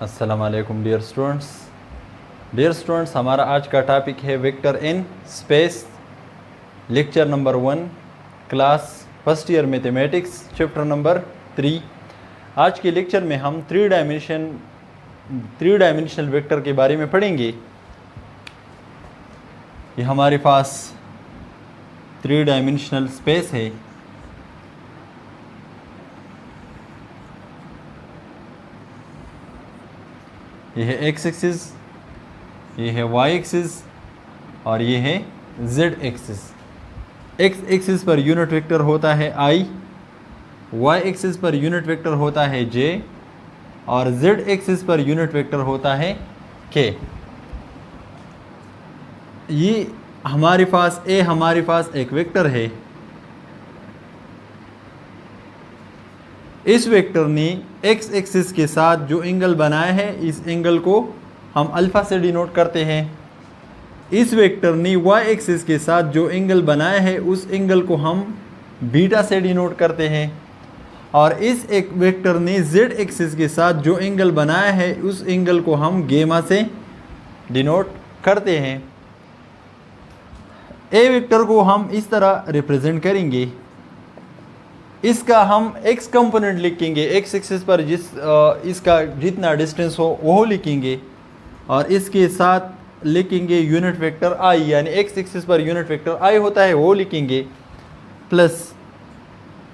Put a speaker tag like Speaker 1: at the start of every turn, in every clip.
Speaker 1: अस्सलाम वालेकुम dear students, हमारा आज का टॉपिक है vector in space, lecture number 1, class first year mathematics, chapter number 3। आज के लेक्चर में हम थ्री डायमेंशनल वेक्टर के बारे में पढ़ेंगे। ये हमारे पास थ्री डायमेंशनल स्पेस है। ये है एक्स एक्सिस, ये है वाई एक्सिस और ये है जेड एक्सिस। एक्स एक्सिस पर यूनिट वेक्टर होता है आई, वाई एक्सिस पर यूनिट वेक्टर होता है जे और जेड एक्सिस पर यूनिट वेक्टर होता है के। ये हमारे पास एक वेक्टर है। इस वेक्टर ने एक्स एक्सिस के साथ जो एंगल बनाया है, इस एंगल को हम अल्फ़ा से डिनोट करते हैं। इस वेक्टर ने वाई एक्सिस के साथ जो एंगल बनाया है, उस एंगल को हम बीटा से डिनोट करते हैं। और इस एक वेक्टर ने जेड एक्सिस के साथ जो एंगल बनाया है, उस एंगल को हम गेमा से डिनोट करते हैं। ए वेक्टर को हम इस तरह रिप्रेजेंट करेंगे। इसका हम एक्स कंपोनेंट लिखेंगे, एक्स एक्सिस पर इसका जितना डिस्टेंस हो वो लिखेंगे और इसके साथ लिखेंगे यूनिट वेक्टर आई, यानी एक्स एक्सिस पर यूनिट वेक्टर आई होता है वो लिखेंगे, प्लस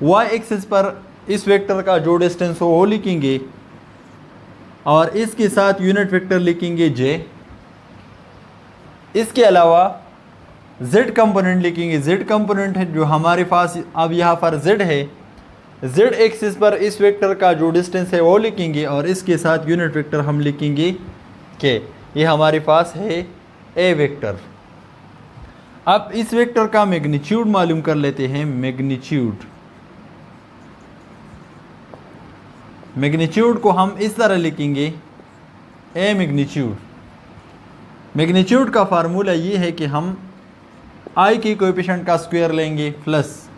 Speaker 1: वाई एक्सिस पर इस वेक्टर का जो डिस्टेंस हो वो लिखेंगे और इसके साथ यूनिट वेक्टर लिखेंगे जे। इसके अलावा z कंपोनेंट लिखेंगे। z कंपोनेंट है जो हमारे पास अब यहाँ पर z है। z एक्सिस पर इस वेक्टर का जो डिस्टेंस है वो लिखेंगे और इसके साथ यूनिट वेक्टर हम लिखेंगे के। ये हमारे पास है a वेक्टर। अब इस वेक्टर का मैग्नीट्यूड मालूम कर लेते हैं। मैग्नीट्यूड को हम इस तरह लिखेंगे a मैग्नीट्यूड का फार्मूला ये है कि हम आई की कोएफिशिएंट का स्क्वायर लेंगे प्लस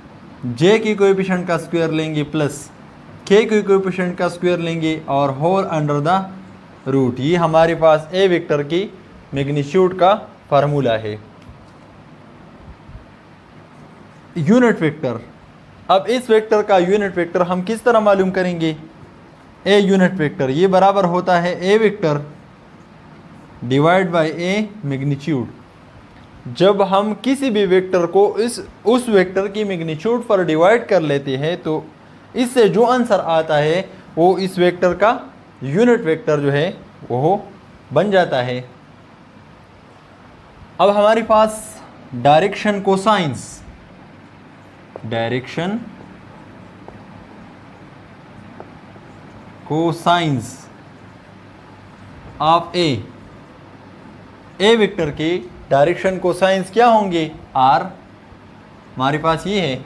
Speaker 1: जे की कोएफिशिएंट का स्क्वायर लेंगे प्लस के की कोएफिशिएंट का स्क्वायर लेंगे और होल अंडर द रूट। ये हमारे पास ए वेक्टर की मैग्नीट्यूड का फार्मूला है। यूनिट वेक्टर, अब इस वेक्टर का यूनिट वेक्टर हम किस तरह मालूम करेंगे। ए यूनिट वेक्टर ये बराबर होता है a vector divide by a magnitude. जब हम किसी भी वेक्टर को उस वेक्टर की मैग्नीट्यूड पर डिवाइड कर लेते हैं तो इससे जो आंसर आता है वो इस वेक्टर का यूनिट वेक्टर जो है वो बन जाता है। अब हमारे पास direction cosines of a vector के डायरेक्शन कोसाइंस क्या होंगे, आर। हमारे पास ये है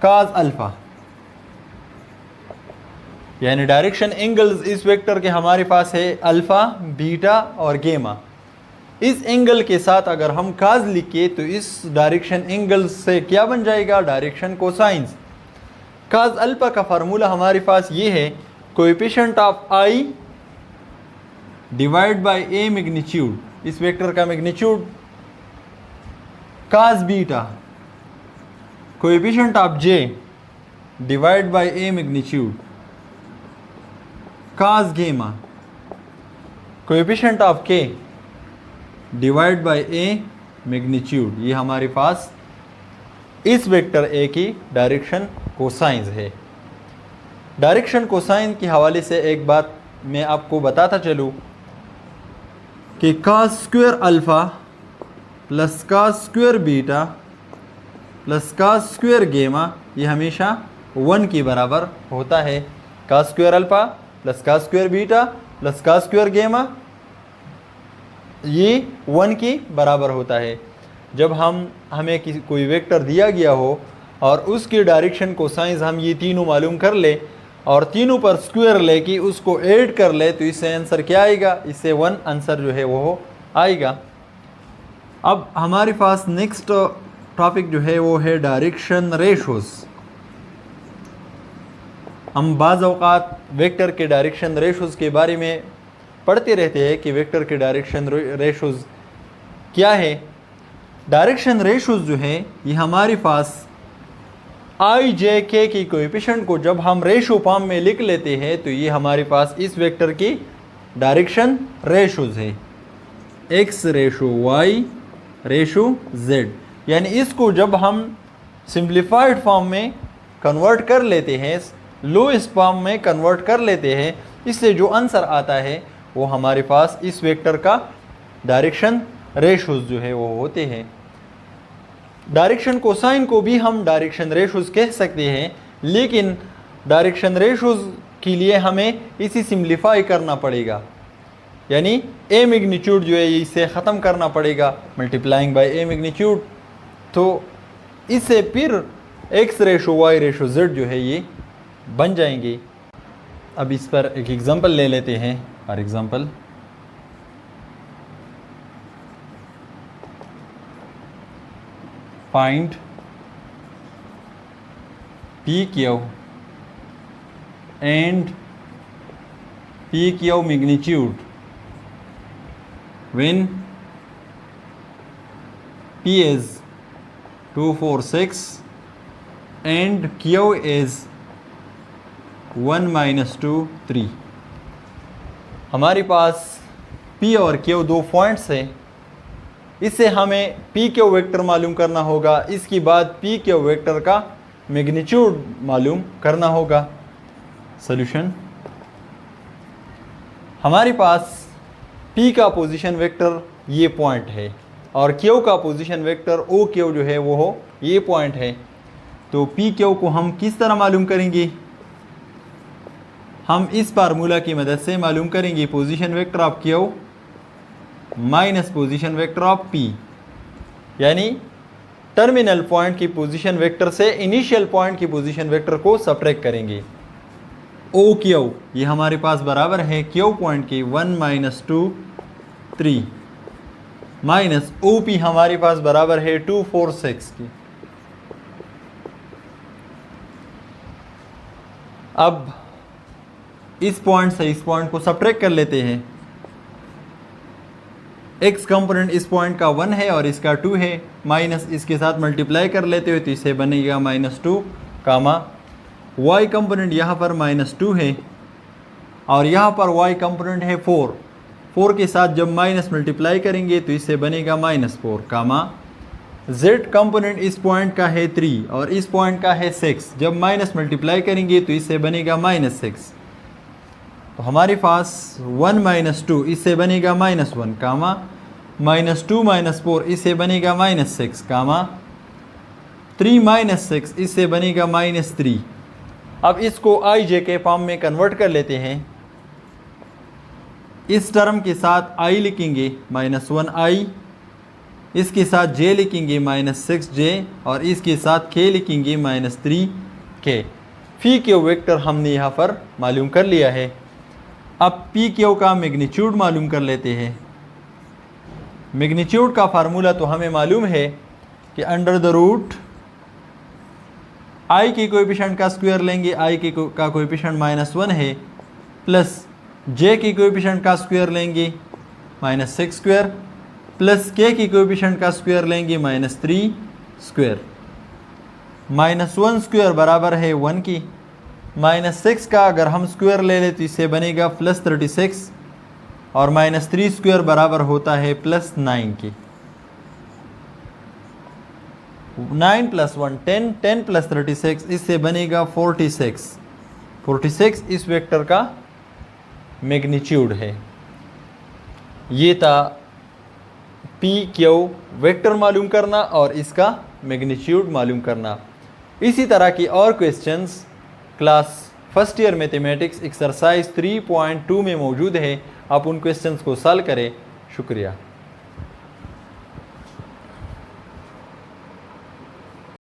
Speaker 1: काज अल्फा, यानी डायरेक्शन एंगल्स इस वेक्टर के हमारे पास है अल्फा, बीटा और गेमा। इस एंगल के साथ अगर हम काज लिखे तो इस डायरेक्शन एंगल से क्या बन जाएगा, डायरेक्शन कोसाइंस। काज अल्फा का फार्मूला हमारे पास ये है coefficient of i divide by a magnitude. इस वेक्टर का magnitude cos beta, coefficient of j divide by a magnitude cos gamma, coefficient of k divide by a magnitude. ये हमारे पास इस वेक्टर ए की डायरेक्शन कोसाइंस है। Direction cosine के हवाले से एक बात मैं आपको बताता चलूँ कि cos square alpha plus cos square beta plus cos square gamma ये हमेशा 1 के बराबर होता है। Cos square alpha plus cos square beta plus cos square gamma ये 1 के बराबर होता है। जब हमें कोई वेक्टर दिया गया हो और उसकी डायरेक्शन कोसाइंस हम ये तीनों मालूम कर ले और तीनों पर स्क्वायर लेके उसको ऐड कर ले तो इससे आंसर क्या आएगा, इससे 1 आंसर जो है वो आएगा। अब हमारे पास नेक्स्ट टॉपिक जो है वो है डायरेक्शन रेशोज़। हम बाज़ औक़ात वेक्टर के डायरेक्शन रेशोज़ के बारे में पढ़ते रहते हैं कि वेक्टर के डायरेक्शन रेशोज़ क्या है। डायरेक्शन रेशोज़ जो है ये हमारे पास आई जे के की कोएफिशिएंट को जब हम रेशो फॉर्म में लिख लेते हैं तो ये हमारे पास इस वेक्टर की डायरेक्शन रेशोज़ है, x ratio y ratio z। यानी इसको जब हम सिंप्लीफाइड फॉर्म में कन्वर्ट कर लेते हैं, लोएस्ट फॉर्म में कन्वर्ट कर लेते हैं, इससे जो आंसर आता है वो हमारे पास इस वेक्टर का डायरेक्शन रेशोज़ जो है वो होते हैं। डायरेक्शन कोसाइन को भी हम डायरेक्शन रेशोज़ कह सकते हैं, लेकिन डायरेक्शन रेशोज़ के लिए हमें इसी सिंप्लीफाई करना पड़ेगा, यानी ए मैग्नीट्यूड जो है इसे ख़त्म करना पड़ेगा मल्टीप्लाइंग बाय ए मैग्नीट्यूड। तो इससे फिर x ratio y ratio z जो है ये बन जाएंगे। अब इस पर एक एग्जांपल ले लेते हैं। For example find P Q and P Q magnitude when P is 2, 4, 6 and Q is 1, -2, 3। हमारे पास P और Q दो पॉइंट्स हैं। इससे हमें P Q वेक्टर मालूम करना होगा, इसके बाद P Q वेक्टर का मैग्नीट्यूड मालूम करना होगा। सॉल्यूशन, हमारे पास P का पोजीशन वेक्टर ये पॉइंट है और Q का पोजीशन वेक्टर OQ जो है वो ये पॉइंट है। तो PQ को हम किस तरह मालूम करेंगे? हम इस फार्मूला की मदद से मालूम करेंगे position vector of Q minus position vector of P, यानी टर्मिनल पॉइंट की पोजीशन वेक्टर से इनिशियल पॉइंट की पोजीशन वेक्टर को सब्ट्रैक्ट करेंगे। OQ ये हमारे पास बराबर है Q पॉइंट की 1, -2, 3 माइनस OP हमारे पास बराबर है 2, 4, 6 की। अब इस पॉइंट से इस पॉइंट को सब्ट्रैक्ट कर लेते हैं। x कंपोनेंट इस पॉइंट का 1 है और इसका 2 है, माइनस इसके साथ मल्टीप्लाई कर लेते हो तो इसे बनेगा -2 कामा y कंपोनेंट यहाँ पर -2 है और यहाँ पर y कंपोनेंट है 4 के साथ जब माइनस मल्टीप्लाई करेंगे तो इससे बनेगा -4 कामा z कंपोनेंट इस पॉइंट का है 3 और इस पॉइंट का है 6, जब माइनस मल्टीप्लाई करेंगे तो इससे बनेगा -6। तो हमारे पास 1 - 2 इससे बनेगा -1 कामा -2 - 4 इससे बनेगा -6 कामा 3 - 6 इससे बनेगा -3। अब इसको i j के फॉर्म में कन्वर्ट कर लेते हैं। इस टर्म के साथ i लिखेंगे -1i, इसके साथ j लिखेंगे -6j और इसके साथ k लिखेंगे -3k। फी क्यू वेक्टर हमने यहाँ पर मालूम कर लिया है। अब पी क्यू का मैग्नीट्यूड मालूम कर लेते हैं। मैग्नीट्यूड का फार्मूला तो हमें मालूम है कि अंडर द रूट i के कोएफिशिएंट का स्क्वायर लेंगे, i के का कोएफिशिएंट -1 है, प्लस j के कोएफिशिएंट का स्क्वायर लेंगे -6 स्क्वायर, प्लस k के कोएफिशिएंट का स्क्वायर लेंगे -3 स्क्वायर। -1 स्क्वायर बराबर है 1 की, -6 का अगर हम स्क्वायर ले लें तो इससे बनेगा +36 और -3 स्क्वायर बराबर होता है +9 की। 9 + 1 10, 10 + 36 इससे बनेगा 46 इस वेक्टर का मैग्नीट्यूड है। ये था पी क्यू वेक्टर मालूम करना और इसका मैग्नीट्यूड मालूम करना। इसी तरह की और questions class first year mathematics exercise 3.2 में मौजूद है। आप उन क्वेश्चंस को सॉल्व करें। शुक्रिया।